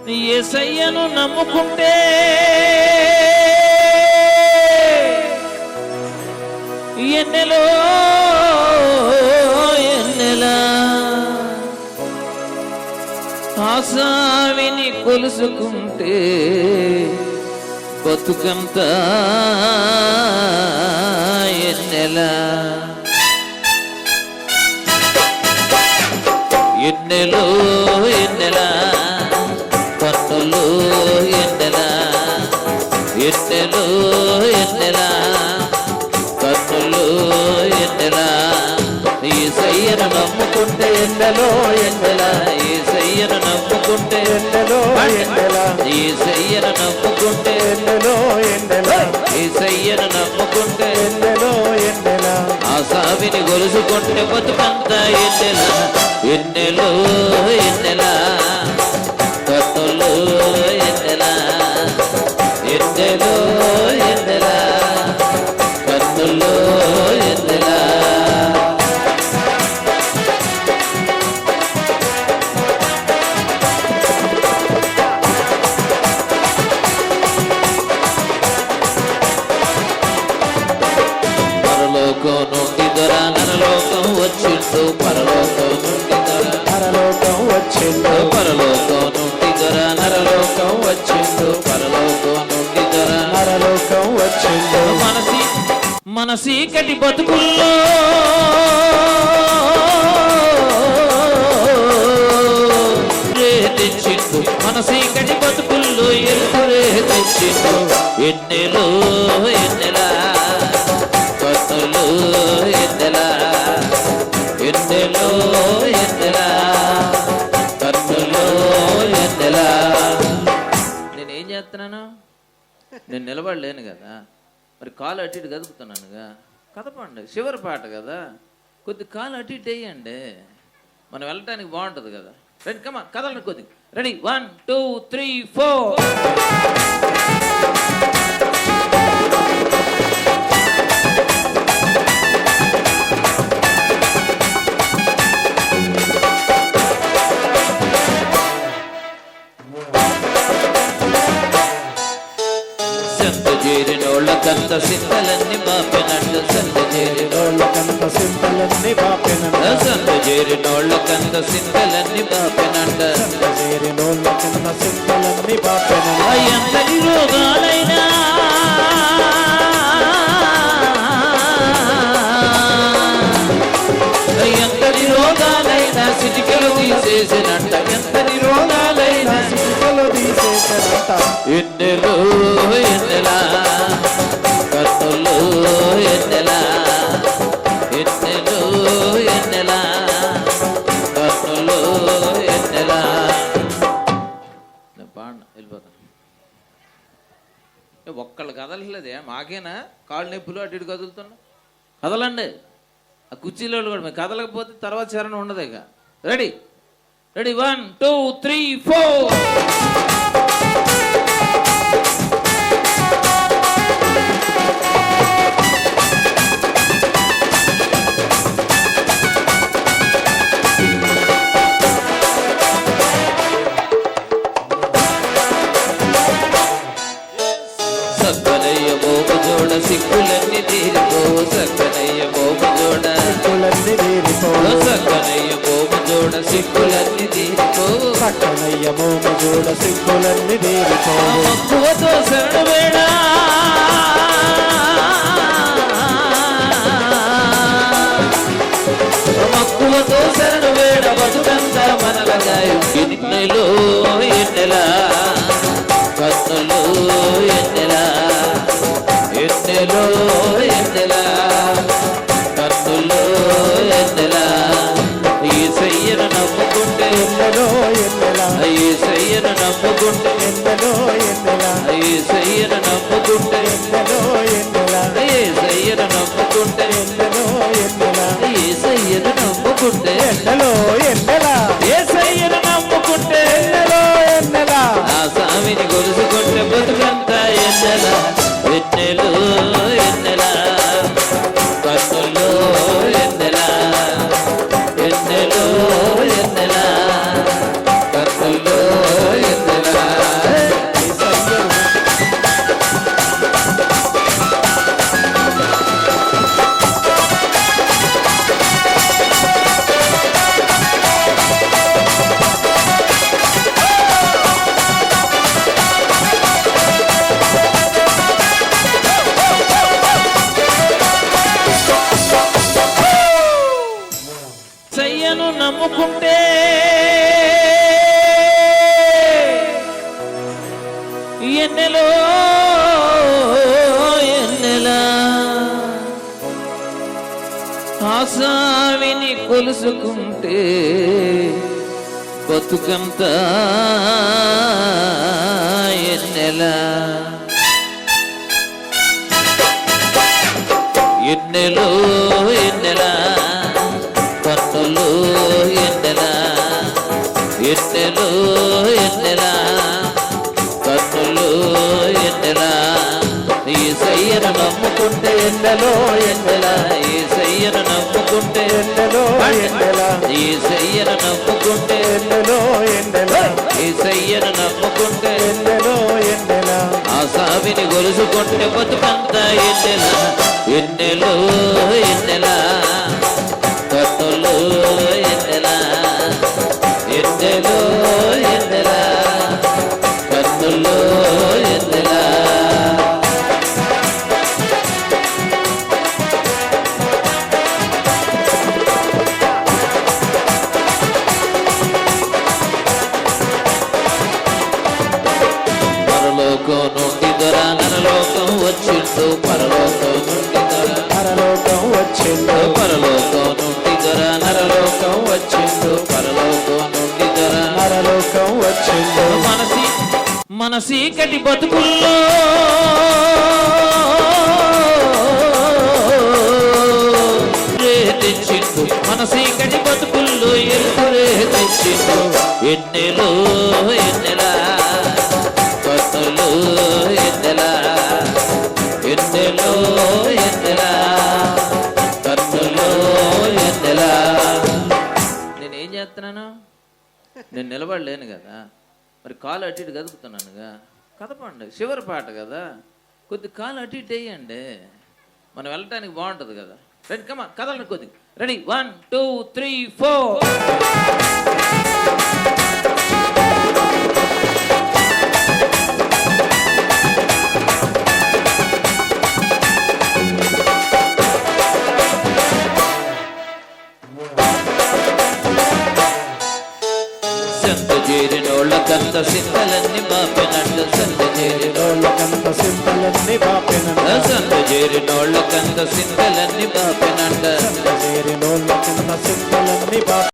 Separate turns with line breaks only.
యేసయ్యను నమ్ముకుంటే ఎన్నెలో ఎన్నెలా ఆసావిని కొలుసుకుంటే బతుకంతా ఎన్నెలా ఎన్నెలో ఎన్నెలా కన్నులు ఎన్నెలా ఎన్నెలో ఎన్నెలా కన్నులు ఎన్నెలా యేసయ్యను నమ్ముకుంటే ఎన్నెలో ఎన్నెలా యేసయ్యను నమ్ముకుంటే ఎన్నెలో ఎన్నెలా యేసయ్యను నమ్ముకుంటే ఎన్నెలో ఎన్నెలా యేసయ్యను నమ్ముకుంటే ఎన్నెలో ఎన్నెలా ఆసావిని గొలుసుకుంటే బతుకంతా ఎన్నెలా ఎన్నెలో ఎన్నెలా కన్నులు ఎన్నెలా ఎన్నెలో ఎన్నెలా కన్నులు ఎన్నెలా పరలోకం నుండి దొర నరలోకం వచ్చిండు పరలోకం నుండి దొర
పరలోకం వచ్చిండు
పరలోకం నుండి దొర నరలోకం వచ్చిండు పరలోకం నుండి దొర
పరలోకం వచ్చిండు
మన చీకటి బతుకుల్లో తెచ్చిండు మన చీకటి బతుకుల్లో ఎరుపురే తెచ్చిండు ఎన్నెలో ఎన్నెలా కన్నులు ఎన్నెలా ఎన్నెలో ఎన్నెలా కన్నులు ఎన్నెలా నేనేం చేస్తున్నాను? నేను నిలబడలేను కదా, మరి కాలు అటు ఇటు కదుపుతున్నానుగా. కదపండి, చివరి పాట కదా, కొద్ది కాలు అటు ఇటు వేయండి, మనం వెళ్ళటానికి బాగుంటుంది కదా. రెడీ, కమా కదలండి కొద్ది. రెడీ, 1 2 3 4. చేరినోళ్ళకంత సింతలన్నీ బాపినట్టు సంత చేరినోళ్ళకంత సింతలన్నీ బాపినట్టు సంత చేరినోళ్ళకంత సింతలన్నీ బాపినట్టు సంత చేరినోళ్ళకంత సింతలన్నీ బాపినట్టు ఎంతటి రోగాలైనా ఎంతటి రోగాలైనా సిటికలు తీసేసినట్ట ఎంతటి రోగాలైనా సిటికలు తీసేసినట్ట ఎన్నెలో ఎన్నెలా కన్నులు ఎన్నెలా ఎన్నెలో ఎన్నెలా కన్నులు ఎన్నెలా. బాగా వెళ్ళిపోతాను. ఒక్కళ్ళు కదలలేదే, మాకేనా కాళ్ళు నొప్పులు అటు ఇటు కదులుతున్నా? కదలండి. ఆ కుర్చీలో కూడా మేము కదలకపోతే తర్వాత చరణం ఉండదు ఇక. Ready ready, 1 2 3 4. సక్కనయ్య మోపు జోడ సిక్కులన్నీ తీరిపోవు సక్కనయ్య మోపు జోడ
సిక్కులన్నీ తీరిపోవు
సక్కనయ్య మోపు జోడ సిక్కులన్నీ తీరిపోవు
సక్కనయ్య మోము జోడ సిక్కులన్నీ తీరిపోవు
మక్కువతో శరణు వేళ మక్కువతో శరణు వేడ బతుకంతా మనలగాయు ఎన్నెలో ఎన్నెలా కన్నులు ఎన్నెలా ఎన్నెలో ఎన్నెలా కన్నులు ఎన్నెలా యేసయ్యను నమ్ముకుంటే
ఎన్నెలో ఎన్నెలా
యేసయ్యను నమ్ముకుంటే
ఎన్నెలో ఎన్నెలా
యేసయ్యను నమ్ముకుంటే
ఎన్నెలో ఎన్నెలా
యేసయ్యను నమ్ముకుంటే
ఎన్నెలో ఎన్నెలా
యేసయ్యను నమ్ముకుంటే
ఎన్నెలో ఎన్నెలా
యేసయ్యను నమ్ముకుంటే
ఎన్నెలో ఎన్నెలా
ఆ స్వామిని గొలుసుకుంటే బతుకంతా ఎన్నెలా ఎన్నెలో ఎన్నెలా కన్నులు ఎన్నెలా ఎన్నెలో ఎన్నెలా కన్నులు ఎన్నెలా ఎన్నెలో ఎన్నెలా ఆసావిని కొలుసుకుంటే బతుకంత ఎన్నెలా ఎన్నెలో ఎన్నెలా కన్నులు ఎన్నెలా ఎన్నెలో ఎన్నెలా కన్నులు ఎన్నెలా యేసయ్యను నమ్ముకుంటే ఎన్నెలో ఎన్నెలా యేసయ్యను నమ్ముకుంటే
ఎన్నెలో ఎన్నెలా
యేసయ్యను నమ్ముకుంటే
ఎన్నెలో ఎన్నెలా
యేసయ్యను నమ్ముకుంటే
ఎన్నెలో ఎన్నెలా
ఆసావిని గొలుసుకుంటే బతుకంత ఎన్నెలా ఎన్నెలో ఎన్నెలా కన్నులు ఎన్నెలా ఎన్నెలో ఎన్నెలా కన్నులు ఎన్నెలా పరలోకం నుండి దొర నరలోకం వచ్చిండు పరలోకం నుండి దొర
పరలోకం వచ్చిండు
పరలోకం నుండి దొర నరలోకం వచ్చిండు పరలోకం నుండి దొర
పరలోకం వచ్చిండు
మన సీకటి బతుకుల్లో తెచ్చిండు మన సీకటి బతుకుల్లో ఎరుకురే తెచ్చిండు ఎన్నెలో ఎన్నెలా కన్నులు ఎన్నెలా ఎన్నెలో ఎన్నెలా కన్నులు ఎన్నెలా నేనేం చేస్తున్నాను నేను నిలబడలేను కదా మరి కాలు అటు ఇటు కదుపుతున్నానుగా కదపండి చివరి పాట కదా కొద్ది కాలు అటు ఇటు వేయండి మనం వెళ్ళటానికి బాగుంటుంది కదా రెడీ కమా కదలండి కొద్ది రెడీ 1 2 3 4 సంత చేరినోళ్ళకంత సింతలన్నీ బాపినట్టు సంత చేరినోళ్ళకంత
సింతలన్నీ బాపెనంట
సంత చేరినోళ్ళకంత సింతలన్నీ బాపినట్ట
చేరినోళ్ళకంత సింతలన్నీ బాపె